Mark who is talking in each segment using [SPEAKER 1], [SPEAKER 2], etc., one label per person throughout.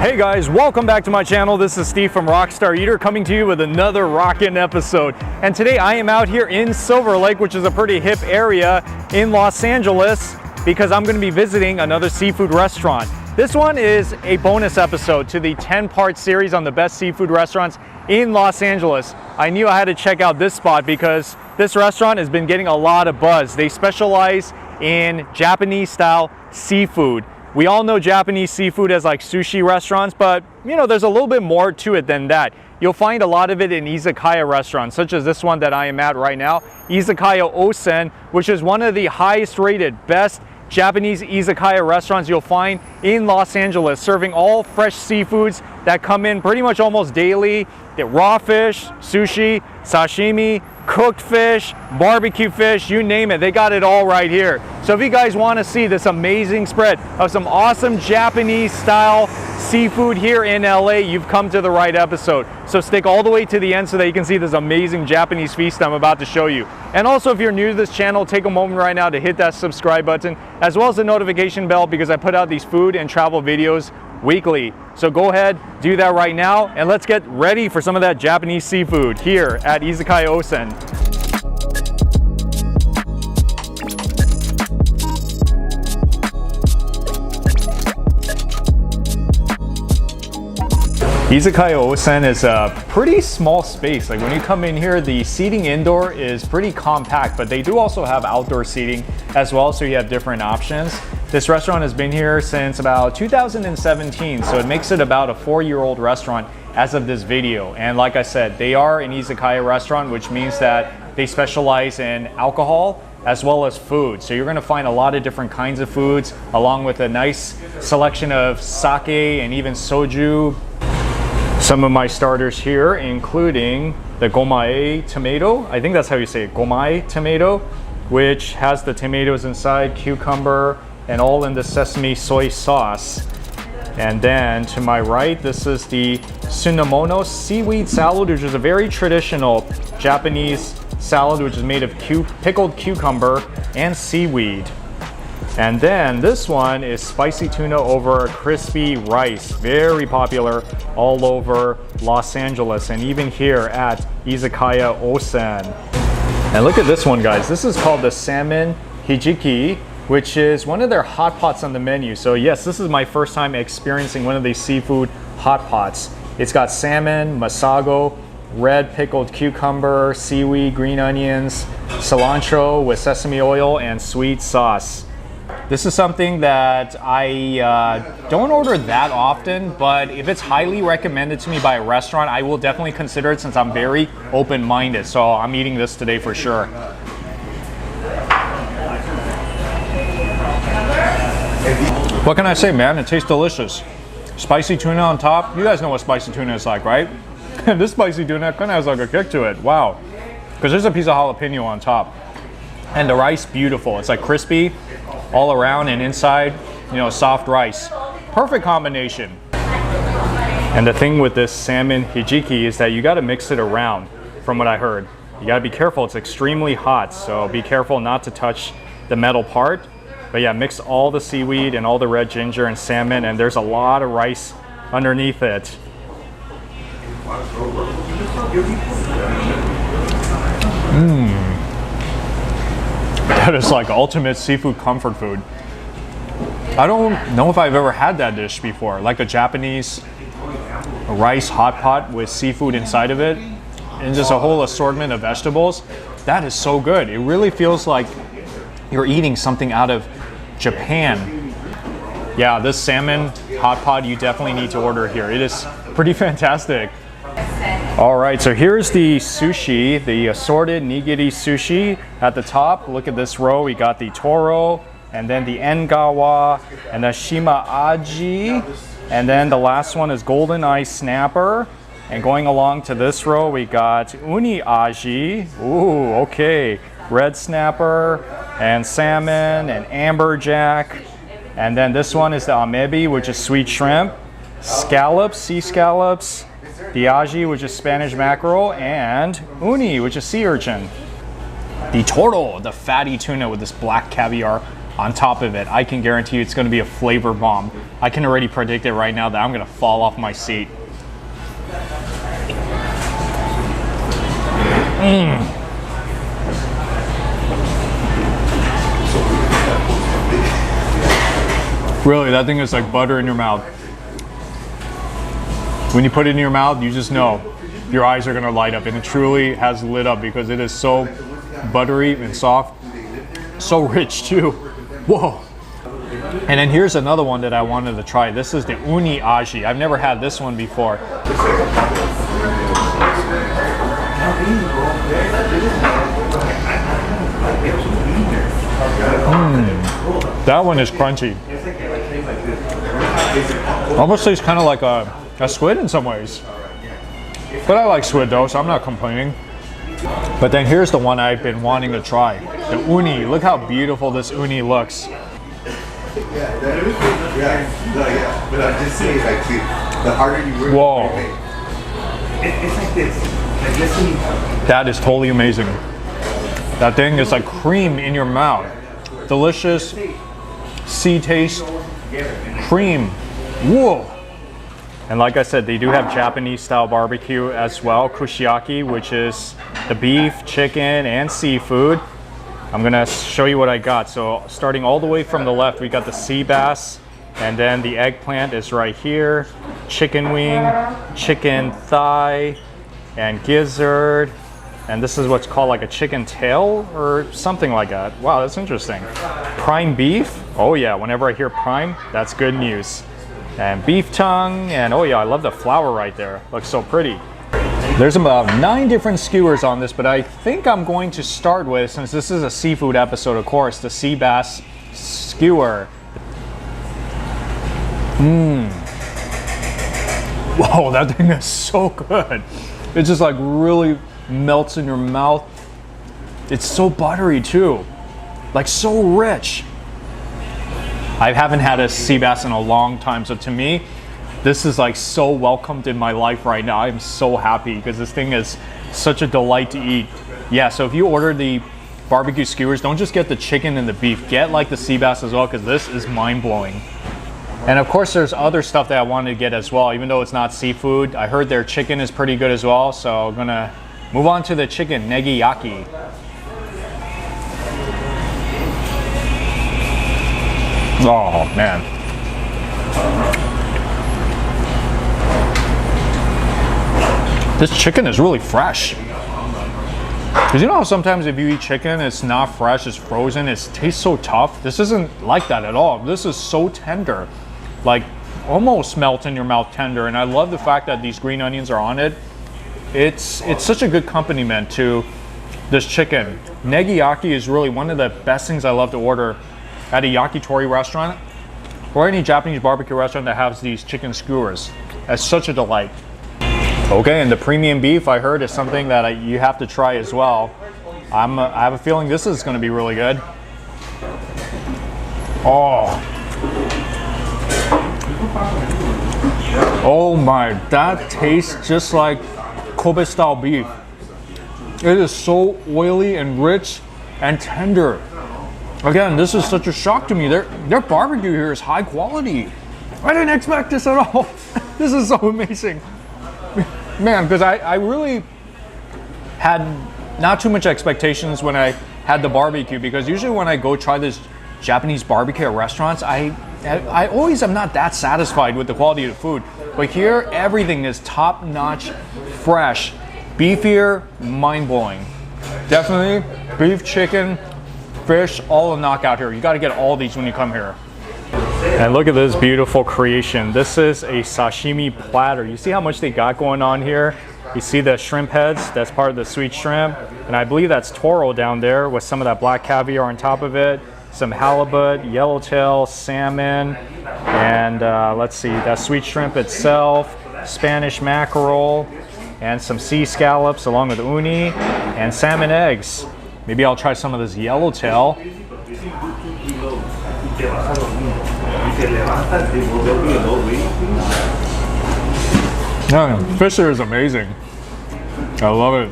[SPEAKER 1] Hey guys, welcome back to my channel. This is Steve from Rockstar Eater coming to you with another rockin' episode. And today I am out here in Silverlake, which is a pretty hip area in Los Angeles, because I'm going to be visiting another seafood restaurant. This one is a bonus episode to the 10-part series on the best seafood restaurants in Los Angeles. I knew I had to check out this spot because this restaurant has been getting a lot of buzz. They specialize in Japanese style seafood. We all know Japanese seafood as like sushi restaurants, but you know, there's a little bit more to it than that. You'll find a lot of it in izakaya restaurants, such as this one that I am at right now, Izakaya Osen, which is one of the highest rated, best Japanese izakaya restaurants you'll find in Los Angeles, serving all fresh seafoods that come in pretty much almost daily. The raw fish, sushi, sashimi, cooked fish, barbecue fish, you name it, they got it all right here. So if you guys want to see this amazing spread of some awesome Japanese style seafood here in LA, you've come to the right episode. So stick all the way to the end so that you can see this amazing Japanese feast I'm about to show you. And also, if you're new to this channel, take a moment right now to hit that subscribe button, as well as the notification bell, because I put out these food and travel videos weekly. So go ahead, do that right now, and let's get ready for some of that Japanese seafood here at Izakaya Osen. Izakaya Osen is a pretty small space. Like when you come in here, the seating indoor is pretty compact, but they do also have outdoor seating as well, so you have different options. This restaurant has been here since about 2017, so it makes it about a 4-year-old restaurant as of this video. And like I said, they are an izakaya restaurant, which means that they specialize in alcohol as well as food. So you're gonna find a lot of different kinds of foods, along with a nice selection of sake and even soju. Some of my starters here, including the gomae tomato. I think that's how you say it, gomae tomato, which has the tomatoes inside, cucumber, and all in the sesame soy sauce. And then to my right, this is the tsunamono seaweed salad, which is a very traditional Japanese salad, which is made of pickled cucumber and seaweed. And then this one is spicy tuna over crispy rice, very popular all over Los Angeles and even here at Izakaya Osen. And look at this one, guys. This is called the salmon hijiki, which is one of their hot pots on the menu. So yes, this is my first time experiencing one of these seafood hot pots. It's got salmon, masago, red pickled cucumber, seaweed, green onions, cilantro with sesame oil and sweet sauce. This is something that I don't order that often, but if it's highly recommended to me by a restaurant, I will definitely consider it, since I'm very open-minded. So I'm eating this today for sure. What can I say, man? It tastes delicious. Spicy tuna on top. You guys know what spicy tuna is like, right? This spicy tuna kind of has like a kick to it. Wow. Because there's a piece of jalapeno on top. And the rice, beautiful. It's like crispy all around, and inside, you know, soft rice. Perfect combination. And the thing with this salmon hijiki is that you got to mix it around, from what I heard. You got to be careful. It's extremely hot, so be careful not to touch the metal part. But yeah, mix all the seaweed and all the red ginger and salmon, and there's a lot of rice underneath it. That is like ultimate seafood comfort food. I don't know if I've ever had that dish before, like a Japanese rice hot pot with seafood inside of it and just a whole assortment of vegetables. That is so good. It really feels like you're eating something out of Japan. Yeah, this salmon hot pot, you definitely need to order here. It is pretty fantastic. All right, so here's the sushi, the assorted nigiri sushi at the top. Look at this row. We got the toro, and then the engawa, and the shima aji, and then the last one is golden eye snapper. And going along to this row, we got uni aji. Ooh, okay. Red snapper, and salmon, and amberjack. And then this one is the amebi, which is sweet shrimp, scallops, sea scallops, the aji, which is Spanish mackerel, and uni, which is sea urchin. The toro, the fatty tuna with this black caviar on top of it. I can guarantee you it's going to be a flavor bomb. I can already predict it right now that I'm going to fall off my seat. Really, that thing is like butter in your mouth. When you put it in your mouth, you just know your eyes are gonna light up, and it truly has lit up because it is so buttery and soft, so rich too. Whoa. And then here's another one that I wanted to try. This is the uni aji. I've never had this one before. That one is crunchy. Almost tastes kind of like a squid in some ways. But I like squid though, so I'm not complaining. But then here's the one I've been wanting to try. The uni. Look how beautiful this uni looks.
[SPEAKER 2] But I'm just saying, like, the harder you work,
[SPEAKER 1] whoa.
[SPEAKER 2] It's like this. Like, listen.
[SPEAKER 1] That is totally amazing. That thing is like cream in your mouth. Delicious sea taste, cream. Whoa. And like I said, they do have Japanese style barbecue as well, kushiyaki, which is the beef, chicken, and seafood. I'm gonna show you what I got. So starting all the way from the left, we got the sea bass, and then the eggplant is right here, chicken wing, chicken thigh, and gizzard. And this is what's called like a chicken tail or something like that. Wow, that's interesting. Prime beef. Oh yeah, whenever I hear prime, that's good news. And beef tongue, and oh yeah, I love the flower right there. Looks so pretty. There's about 9 different skewers on this, but I think I'm going to start with, since this is a seafood episode, of course, the sea bass skewer. Whoa, that thing is so good. It just like really melts in your mouth. It's so buttery too, like so rich. I haven't had a sea bass in a long time, so to me, this is like so welcomed in my life right now. I'm so happy because this thing is such a delight to eat. Yeah, so if you order the barbecue skewers, don't just get the chicken and the beef. Get like the sea bass as well, because this is mind-blowing. And of course, there's other stuff that I wanted to get as well, even though it's not seafood. I heard their chicken is pretty good as well, so I'm gonna move on to the chicken, negiyaki. Oh man. This chicken is really fresh. Because you know how sometimes if you eat chicken, it's not fresh, it's frozen, it tastes so tough? This isn't like that at all. This is so tender. Like almost melt in your mouth tender. And I love the fact that these green onions are on it. It's such a good accompaniment to this chicken. Negiyaki is really one of the best things I love to order at a yakitori restaurant or any Japanese barbecue restaurant that has these chicken skewers. It's such a delight. Okay, and the premium beef I heard is something that you have to try as well. I have a feeling this is going to be really good. Oh my, that tastes just like Kobe style beef. It is so oily and rich and tender. Again, this is such a shock to me. Their barbecue here is high quality. I didn't expect this at all. This is so amazing. Man, because I really had not too much expectations when I had the barbecue, because usually when I go try this Japanese barbecue at restaurants, I always am not that satisfied with the quality of the food. But here, everything is top-notch, fresh. Beef here, mind-blowing. Definitely beef, chicken, fish, all a knockout here. You got to get all these when you come here. And look at this beautiful creation. This is a sashimi platter. You see how much they got going on here? You see the shrimp heads, that's part of the sweet shrimp. And I believe that's toro down there with some of that black caviar on top of it. Some halibut, yellowtail, salmon, and let's see, that sweet shrimp itself, Spanish mackerel, and some sea scallops along with uni, and salmon eggs. Maybe I'll try some of this yellowtail. Fish here is amazing. I love it.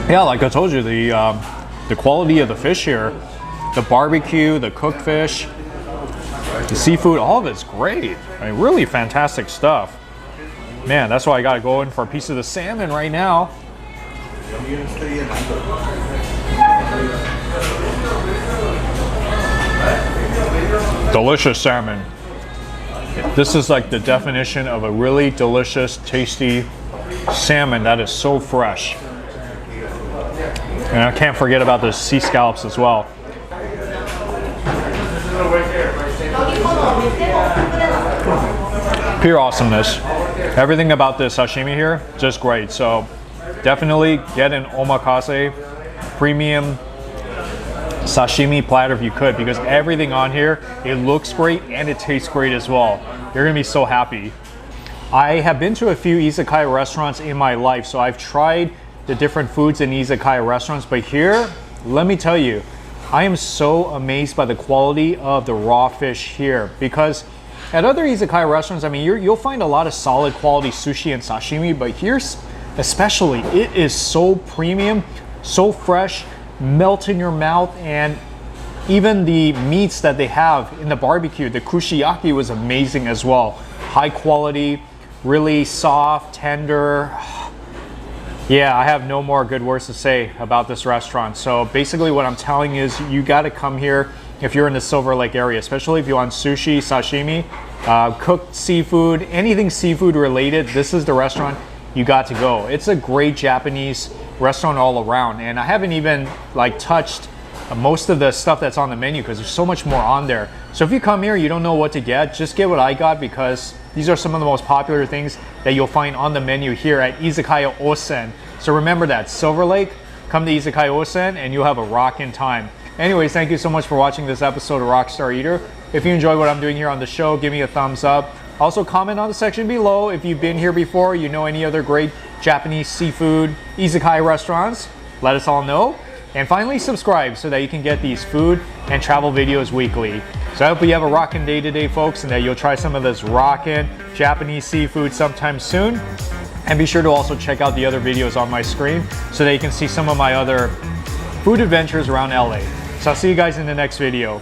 [SPEAKER 1] Yeah, like I told you, the quality of the fish here The barbecue, the cooked fish, the seafood, all of it's great. I mean, really fantastic stuff. Man, that's why I gotta go in for a piece of the salmon right now. Delicious salmon. This is like the definition of a really delicious, tasty salmon that is so fresh. And I can't forget about the sea scallops as well. Pure awesomeness. Everything about this sashimi here, just great. So definitely get an omakase premium sashimi platter if you could, because everything on here, it looks great and it tastes great as well. You're gonna be so happy. I have been to a few izakaya restaurants in my life, so I've tried the different foods in izakaya restaurants, but here, let me tell you, I am so amazed by the quality of the raw fish here, because at other izakaya restaurants, I mean, you'll find a lot of solid quality sushi and sashimi, but here especially, it is so premium, so fresh, melt in your mouth. And even the meats that they have in the barbecue, the kushiyaki was amazing as well. High quality, really soft, tender. Yeah, I have no more good words to say about this restaurant. So basically what I'm telling you is you got to come here if you're in the Silverlake area, especially if you want sushi, sashimi, cooked seafood, anything seafood related. This is the restaurant you got to go. It's a great Japanese restaurant all around, and I haven't even like touched most of the stuff that's on the menu because there's so much more on there. So if you come here, you don't know what to get, just get what I got, because these are some of the most popular things that you'll find on the menu here at Izakaya Osen. So remember that, Silverlake, come to Izakaya Osen and you'll have a rockin' time. Anyways, thank you so much for watching this episode of Rockstar Eater. If you enjoy what I'm doing here on the show, give me a thumbs up. Also comment on the section below if you've been here before, you know any other great Japanese seafood izakaya restaurants, let us all know. And finally, subscribe so that you can get these food and travel videos weekly. So I hope you have a rockin' day today, folks, and that you'll try some of this rockin' Japanese seafood sometime soon. And be sure to also check out the other videos on my screen so that you can see some of my other food adventures around LA. So I'll see you guys in the next video.